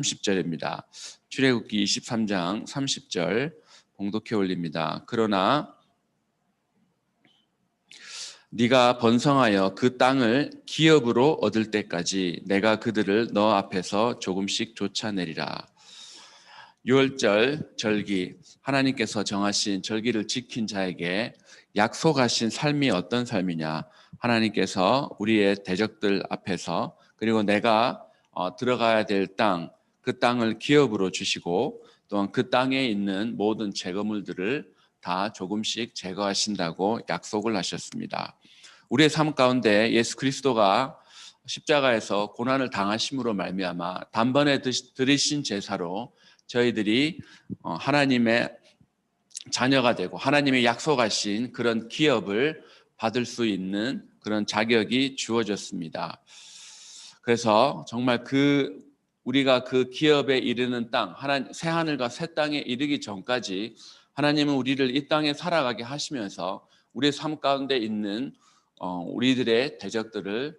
30절입니다. 출애굽기 23장 30절 봉독해 올립니다. 그러나 네가 번성하여 그 땅을 기업으로 얻을 때까지 내가 그들을 너 앞에서 조금씩 쫓아내리라. 6월절 절기, 하나님께서 정하신 절기를 지킨 자에게 약속하신 삶이 어떤 삶이냐? 하나님께서 우리의 대적들 앞에서, 그리고 내가 들어가야 될 땅, 그 땅을 기업으로 주시고, 또한 그 땅에 있는 모든 제거물들을 다 조금씩 제거하신다고 약속을 하셨습니다. 우리의 삶 가운데 예수 그리스도가 십자가에서 고난을 당하심으로 말미암아 단번에 드리신 제사로 저희들이 하나님의 자녀가 되고 하나님의 약속하신 그런 기업을 받을 수 있는 그런 자격이 주어졌습니다. 그래서 정말 우리가 그 기업에 이르는 땅, 새 하늘과 새 땅에 이르기 전까지 하나님은 우리를 이 땅에 살아가게 하시면서 우리의 삶 가운데 있는 우리들의 대적들을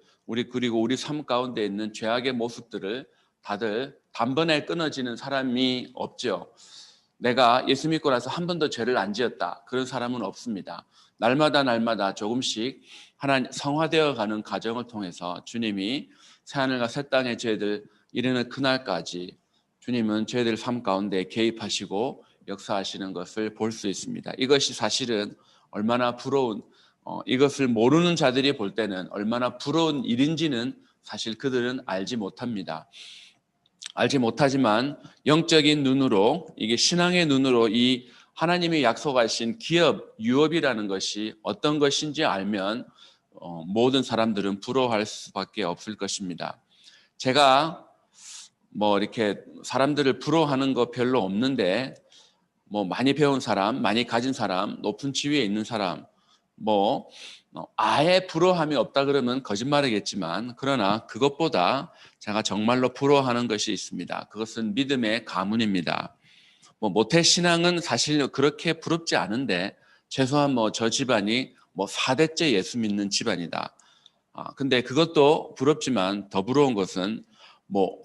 그리고 우리 삶 가운데 있는 죄악의 모습들을 다들 단번에 끊어지는 사람이 없죠. 내가 예수 믿고 나서 한 번도 죄를 안 지었다, 그런 사람은 없습니다. 날마다 조금씩 하나님 성화되어 가는 과정을 통해서 주님이 새하늘과 새 땅의 죄들 이르는 그날까지 주님은 저희들 삶 가운데 개입하시고 역사하시는 것을 볼 수 있습니다. 이것이 사실은 얼마나 부러운, 이것을 모르는 자들이 볼 때는 얼마나 부러운 일인지는 사실 그들은 알지 못합니다. 알지 못하지만 영적인 눈으로, 이게 신앙의 눈으로 이 하나님이 약속하신 기업, 유업이라는 것이 어떤 것인지 알면 모든 사람들은 부러워할 수밖에 없을 것입니다. 제가 이렇게 사람들을 부러워하는 거 별로 없는데, 많이 배운 사람, 많이 가진 사람, 높은 지위에 있는 사람, 아예 부러워함이 없다 그러면 거짓말이겠지만, 그러나 그것보다 제가 정말로 부러워하는 것이 있습니다. 그것은 믿음의 가문입니다. 모태신앙은 사실 그렇게 부럽지 않은데, 최소한 저 집안이 4대째 예수 믿는 집안이다. 근데 그것도 부럽지만 더 부러운 것은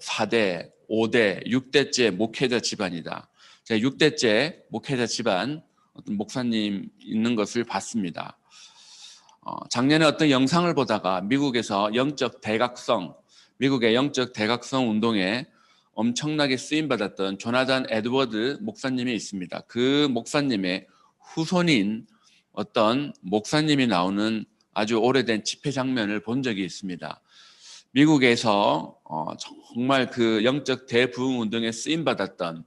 4대, 5대, 6대째 목회자 집안이다. 제가 6대째 목회자 집안 어떤 목사님 있는 것을 봤습니다. 작년에 어떤 영상을 보다가 미국의 영적 대각성 운동에 엄청나게 쓰임받았던 조나단 에드워드 목사님이 있습니다. 그 목사님의 후손인 어떤 목사님이 나오는 아주 오래된 집회 장면을 본 적이 있습니다. 미국에서 정말 그 영적 대부흥 운동에 쓰임받았던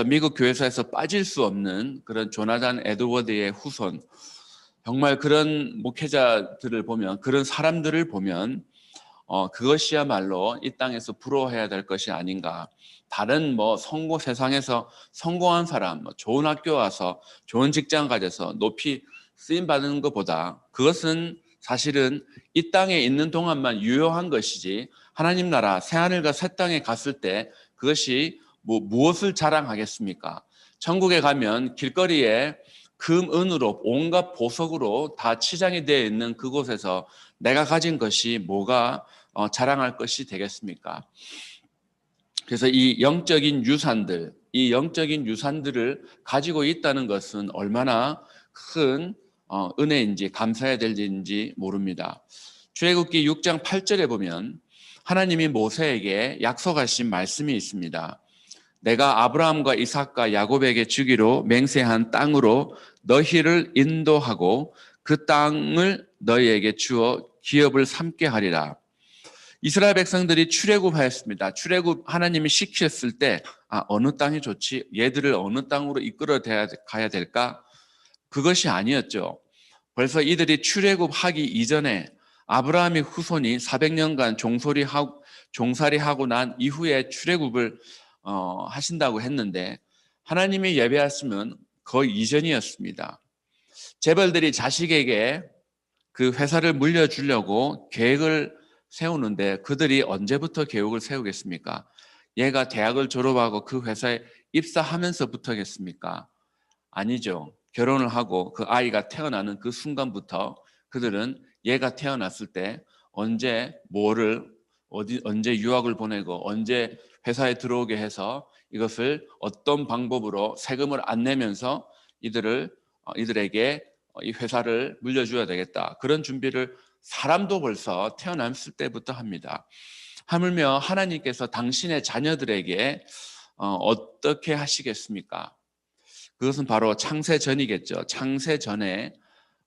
미국 교회사에서 빠질 수 없는 그런 조나단 에드워드의 후손, 정말 그런 목회자들을 보면, 그런 사람들을 보면 그것이야말로 이 땅에서 부러워해야 될 것이 아닌가. 다른 세상에서 성공한 사람, 좋은 학교 와서 좋은 직장 가져서 높이 쓰임 받는 것보다, 그것은 사실은 이 땅에 있는 동안만 유효한 것이지, 하나님 나라 새하늘과 새 땅에 갔을 때 그것이 무엇을 자랑하겠습니까? 천국에 가면 길거리에 금, 은으로 온갖 보석으로 다 치장이 되어 있는 그곳에서 내가 가진 것이 뭐가 자랑할 것이 되겠습니까? 그래서 이 영적인 유산들을 가지고 있다는 것은 얼마나 큰 은혜인지, 감사해야 될 일인지 모릅니다. 출애굽기 6장 8절에 보면 하나님이 모세에게 약속하신 말씀이 있습니다. 내가 아브라함과 이삭과 야곱에게 주기로 맹세한 땅으로 너희를 인도하고 그 땅을 너희에게 주어 기업을 삼게 하리라. 이스라엘 백성들이 출애굽하였습니다. 출애굽 하나님이 시켰을 때 어느 땅이 좋지? 얘들을 어느 땅으로 이끌어 가야 될까? 그것이 아니었죠. 벌써 이들이 출애굽하기 이전에 아브라함의 후손이 400년간 종살이하고 난 이후에 출애굽을 하신다고 했는데, 하나님의 예배하심은 그 이전이었습니다. 재벌들이 자식에게 그 회사를 물려주려고 계획을 세우는데 그들이 언제부터 계획을 세우겠습니까? 얘가 대학을 졸업하고 그 회사에 입사하면서부터겠습니까? 아니죠. 결혼을 하고 그 아이가 태어나는 그 순간부터 그들은 얘가 태어났을 때 언제 뭐를 언제 유학을 보내고 언제 회사에 들어오게 해서 이것을 어떤 방법으로 세금을 안 내면서 이들에게 이 회사를 물려줘야 되겠다. 그런 준비를 사람도 벌써 태어났을 때부터 합니다. 하물며 하나님께서 당신의 자녀들에게 어떻게 하시겠습니까? 그것은 바로 창세 전이겠죠. 창세 전에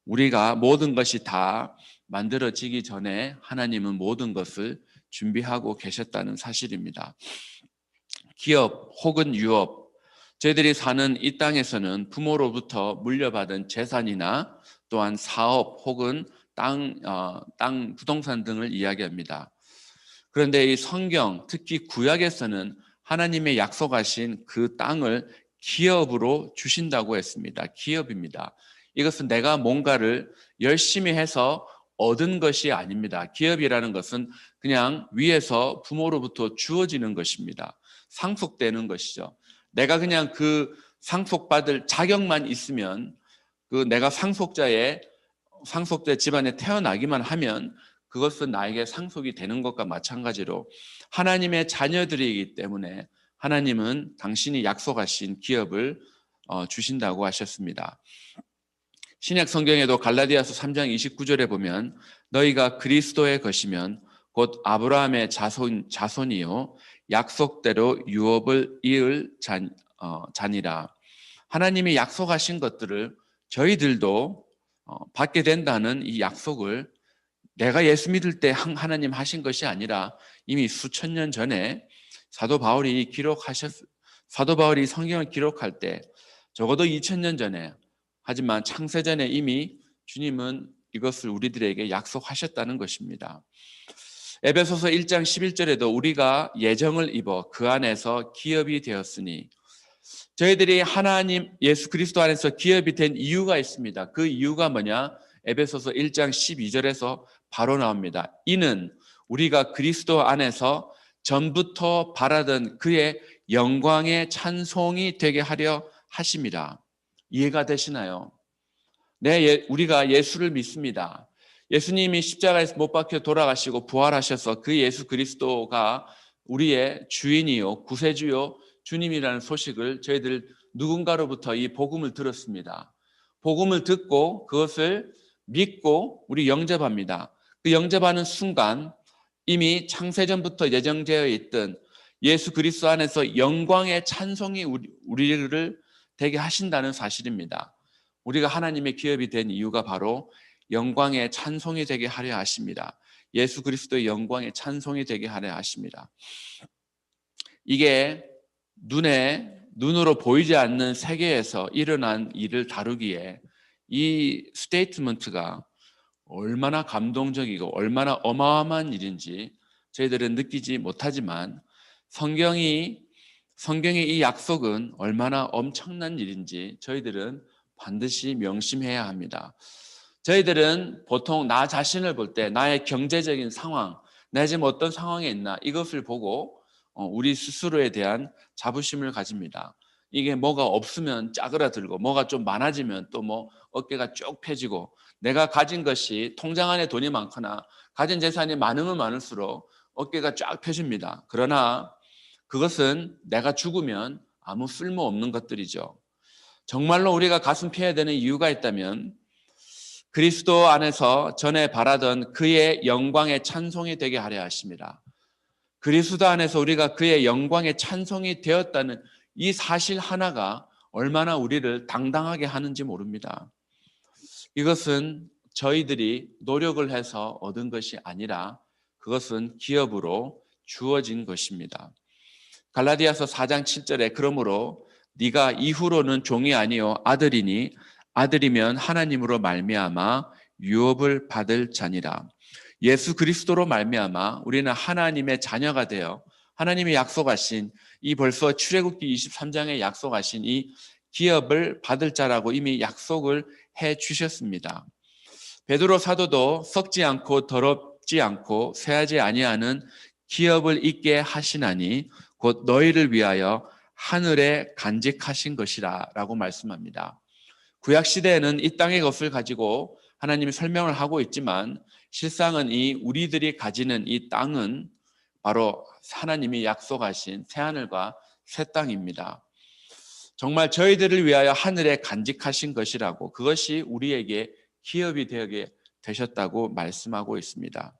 우리가 모든 것이 다 만들어지기 전에 하나님은 모든 것을 준비하고 계셨다는 사실입니다. 기업 혹은 유업, 저희들이 사는 이 땅에서는 부모로부터 물려받은 재산이나 또한 사업 혹은 땅, 부동산 등을 이야기합니다. 그런데 이 성경, 특히 구약에서는 하나님의 약속하신 그 땅을 기업으로 주신다고 했습니다. 기업입니다. 이것은 내가 뭔가를 열심히 해서 얻은 것이 아닙니다. 기업이라는 것은 그냥 위에서 부모로부터 주어지는 것입니다. 상속되는 것이죠. 내가 그냥 그 상속받을 자격만 있으면 그 내가 상속자 집안에 태어나기만 하면 그것은 나에게 상속이 되는 것과 마찬가지로 하나님의 자녀들이기 때문에 하나님은 당신이 약속하신 기업을 주신다고 하셨습니다. 신약 성경에도 갈라디아서 3장 29절에 보면 너희가 그리스도의 것이면 곧 아브라함의 자손이요 약속대로 유업을 이을 자니라. 하나님이 약속하신 것들을 저희들도 받게 된다는 이 약속을 내가 예수 믿을 때 하나님 하신 것이 아니라 이미 수천 년 전에 사도 바울이 성경을 기록할 때 적어도 2000년 전에, 하지만 창세전에 이미 주님은 이것을 우리들에게 약속하셨다는 것입니다. 에베소서 1장 11절에도 우리가 예정을 입어 그 안에서 기업이 되었으니, 저희들이 하나님 예수 그리스도 안에서 기업이 된 이유가 있습니다. 그 이유가 뭐냐? 에베소서 1장 12절에서 바로 나옵니다. 이는 우리가 그리스도 안에서 전부터 바라던 그의 영광의 찬송이 되게 하려 하심이라. 이해가 되시나요? 우리가 예수를 믿습니다. 예수님이 십자가에서 못 박혀 돌아가시고 부활하셔서 그 예수 그리스도가 우리의 주인이요 구세주요 주님이라는 소식을 저희들 누군가로부터 이 복음을 들었습니다. 복음을 듣고 그것을 믿고 우리 영접합니다. 그 영접하는 순간 이미 창세전부터 예정되어 있던 예수 그리스도 안에서 영광의 찬송이 우리를 되게 하신다는 사실입니다. 우리가 하나님의 기업이 된 이유가 바로 영광의 찬송이 되게 하려 하십니다. 예수 그리스도의 영광의 찬송이 되게 하려 하십니다. 이게 눈으로 보이지 않는 세계에서 일어난 일을 다루기에 이 스테이트먼트가 얼마나 감동적이고 얼마나 어마어마한 일인지 저희들은 느끼지 못하지만 성경의 이 약속은 얼마나 엄청난 일인지 저희들은 반드시 명심해야 합니다. 저희들은 보통 나 자신을 볼 때 나의 경제적인 상황, 내가 지금 어떤 상황에 있나 이것을 보고 우리 스스로에 대한 자부심을 가집니다. 이게 뭐가 없으면 짜그라들고 뭐가 좀 많아지면 또 뭐 어깨가 쭉 펴지고 내가 가진 것이 통장 안에 돈이 많거나 가진 재산이 많으면 많을수록 어깨가 쫙 펴집니다. 그러나 그것은 내가 죽으면 아무 쓸모없는 것들이죠. 정말로 우리가 가슴 펴야 되는 이유가 있다면 그리스도 안에서 전에 바라던 그의 영광의 찬송이 되게 하려 하십니다. 그리스도 안에서 우리가 그의 영광의 찬송이 되었다는 이 사실 하나가 얼마나 우리를 당당하게 하는지 모릅니다. 이것은 저희들이 노력을 해서 얻은 것이 아니라 그것은 기업으로 주어진 것입니다. 갈라디아서 4장 7절에 그러므로 네가 이후로는 종이 아니요 아들이니 아들이면 하나님으로 말미암아 유업을 받을 자니라. 예수 그리스도로 말미암아 우리는 하나님의 자녀가 되어 하나님이 약속하신 이 벌써 출애굽기 23장에 약속하신 이 기업을 받을 자라고 이미 약속을 해 주셨습니다. 베드로 사도도 썩지 않고 더럽지 않고 쇠하지 아니하는 기업을 있게 하시나니 곧 너희를 위하여 하늘에 간직하신 것이라 라고 말씀합니다. 구약 시대에는 이 땅의 것을 가지고 하나님이 설명을 하고 있지만 실상은 이 우리들이 가지는 이 땅은 바로 하나님이 약속하신 새하늘과 새 땅입니다. 정말 저희들을 위하여 하늘에 간직하신 것이라고, 그것이 우리에게 기업이 되게 되셨다고 말씀하고 있습니다.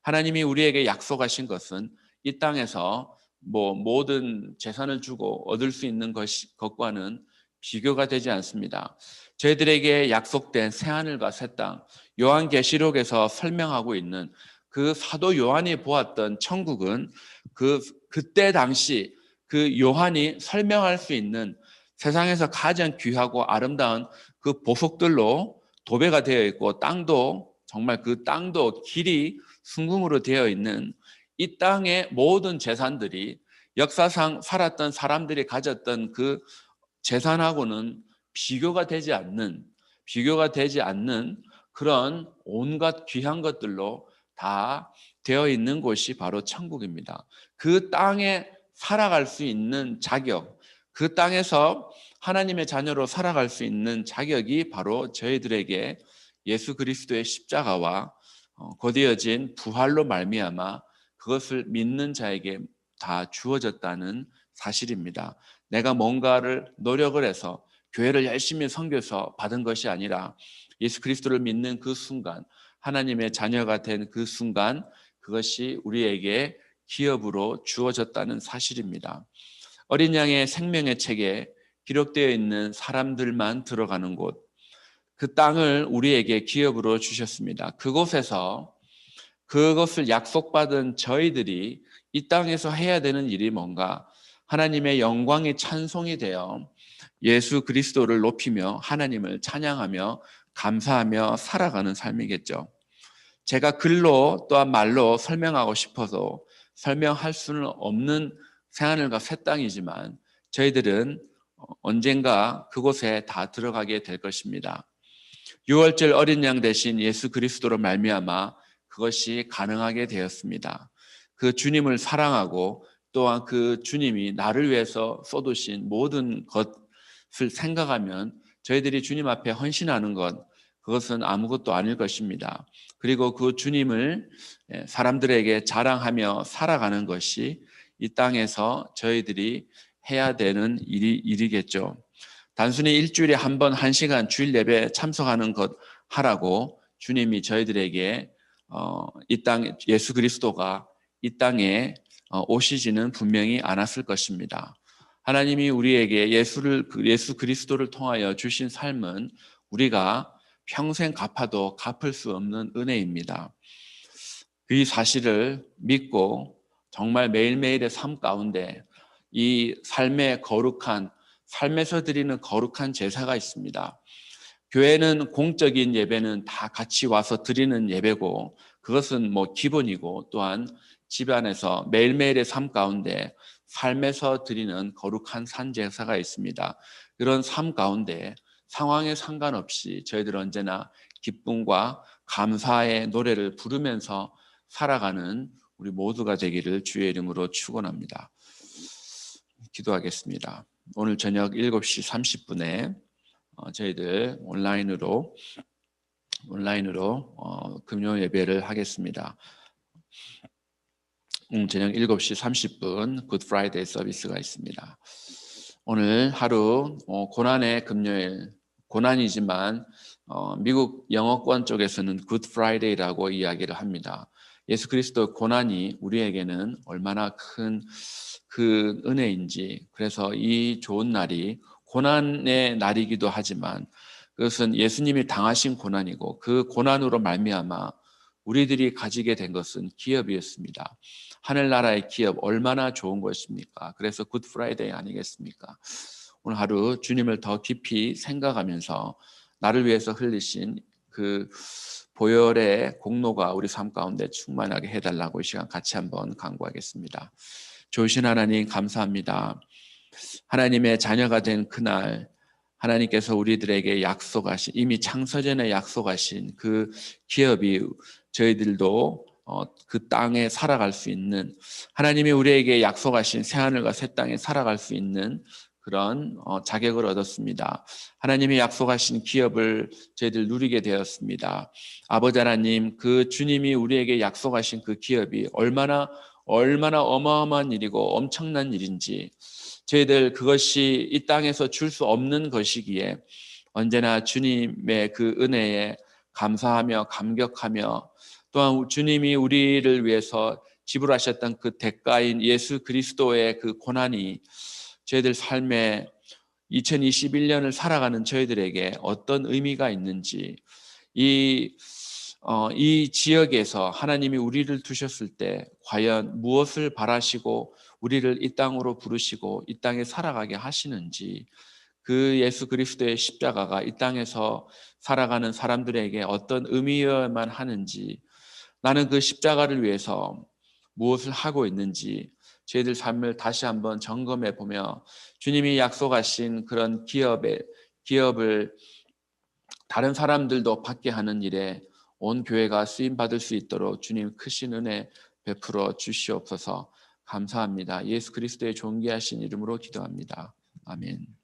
하나님이 우리에게 약속하신 것은 이 땅에서 모든 재산을 주고 얻을 수 있는 것과는 비교가 되지 않습니다. 저희들에게 약속된 새하늘과 새 땅, 요한계시록에서 설명하고 있는 그 사도 요한이 보았던 천국은 그때 당시 그 요한이 설명할 수 있는 세상에서 가장 귀하고 아름다운 그 보석들로 도배가 되어 있고, 땅도 정말 그 땅도 길이 순금으로 되어 있는 이 땅의 모든 재산들이 역사상 살았던 사람들이 가졌던 그 재산하고는 비교가 되지 않는 그런 온갖 귀한 것들로 다 되어 있는 곳이 바로 천국입니다. 그 땅에 살아갈 수 있는 자격, 그 땅에서 하나님의 자녀로 살아갈 수 있는 자격이 바로 저희들에게 예수 그리스도의 십자가와 곧이어진 부활로 말미암아 그것을 믿는 자에게 다 주어졌다는 사실입니다. 내가 뭔가를 노력을 해서 교회를 열심히 섬겨서 받은 것이 아니라 예수 그리스도를 믿는 그 순간, 하나님의 자녀가 된 그 순간, 그것이 우리에게 기업으로 주어졌다는 사실입니다. 어린 양의 생명의 책에 기록되어 있는 사람들만 들어가는 곳, 그 땅을 우리에게 기업으로 주셨습니다. 그곳에서 그것을 약속받은 저희들이 이 땅에서 해야 되는 일이 뭔가, 하나님의 영광의 찬송이 되어 예수 그리스도를 높이며 하나님을 찬양하며 감사하며 살아가는 삶이겠죠. 제가 글로 또한 말로 설명하고 싶어도 설명할 수는 없는 새하늘과 새 땅이지만 저희들은 언젠가 그곳에 다 들어가게 될 것입니다. 유월절 어린 양 대신 예수 그리스도로 말미암아 그것이 가능하게 되었습니다. 그 주님을 사랑하고 또한 그 주님이 나를 위해서 쏟으신 모든 것을 생각하면 저희들이 주님 앞에 헌신하는 것, 그것은 아무것도 아닐 것입니다. 그리고 그 주님을 사람들에게 자랑하며 살아가는 것이 이 땅에서 저희들이 해야 되는 일이겠죠. 단순히 일주일에 한 번 1시간 주일 예배 참석하는 것 하라고 주님이 저희들에게 이 땅 예수 그리스도가 이 땅에 오시지는 분명히 않았을 것입니다. 하나님이 우리에게 예수 그리스도를 통하여 주신 삶은 우리가 평생 갚아도 갚을 수 없는 은혜입니다. 이 사실을 믿고 정말 매일매일의 삶 가운데 이 삶에서 드리는 거룩한 제사가 있습니다. 교회는 공적인 예배는 다 같이 와서 드리는 예배고, 그것은 기본이고, 또한 집안에서 매일매일의 삶 가운데 삶에서 드리는 거룩한 산제사가 있습니다. 그런 삶 가운데 상황에 상관없이 저희들 언제나 기쁨과 감사의 노래를 부르면서 살아가는 우리 모두가 되기를 주의 이름으로 축원합니다. 기도하겠습니다. 오늘 저녁 7시 30분에 저희들 온라인으로 금요 예배를 하겠습니다. 저녁 7시 30분 굿 프라이데이 서비스가 있습니다. 오늘 하루 고난의 금요일, 고난이지만 미국 영어권 쪽에서는 굿 프라이데이라고 이야기를 합니다. 예수 그리스도 고난이 우리에게는 얼마나 큰 그 은혜인지, 그래서 이 좋은 날이 고난의 날이기도 하지만 그것은 예수님이 당하신 고난이고, 그 고난으로 말미암아 우리들이 가지게 된 것은 기업이었습니다. 하늘나라의 기업 얼마나 좋은 것입니까? 그래서 굿 프라이데이 아니겠습니까? 오늘 하루 주님을 더 깊이 생각하면서 나를 위해서 흘리신 그 보혈의 공로가 우리 삶 가운데 충만하게 해달라고 이 시간 같이 한번 간구하겠습니다. 좋으신 하나님 감사합니다. 하나님의 자녀가 된 그날 하나님께서 우리들에게 약속하신, 이미 창세전에 약속하신 그 기업이 저희들도 그 땅에 살아갈 수 있는, 하나님이 우리에게 약속하신 새하늘과 새 땅에 살아갈 수 있는 그런 자격을 얻었습니다. 하나님이 약속하신 기업을 저희들 누리게 되었습니다. 아버지 하나님, 그 주님이 우리에게 약속하신 그 기업이 얼마나 얼마나 어마어마한 일이고 엄청난 일인지, 저희들 그것이 이 땅에서 줄 수 없는 것이기에 언제나 주님의 그 은혜에 감사하며 감격하며, 또한 주님이 우리를 위해서 지불하셨던 그 대가인 예수 그리스도의 그 고난이 저희들 삶에 2021년을 살아가는 저희들에게 어떤 의미가 있는지, 이 지역에서 하나님이 우리를 두셨을 때 과연 무엇을 바라시고 우리를 이 땅으로 부르시고 이 땅에 살아가게 하시는지, 그 예수 그리스도의 십자가가 이 땅에서 살아가는 사람들에게 어떤 의미여야만 하는지, 나는 그 십자가를 위해서 무엇을 하고 있는지 저희들 삶을 다시 한번 점검해 보며, 주님이 약속하신 그런 기업을 다른 사람들도 받게 하는 일에 온 교회가 쓰임 받을 수 있도록 주님 크신 은혜 베풀어 주시옵소서. 감사합니다. 예수 그리스도의 존귀하신 이름으로 기도합니다. 아멘.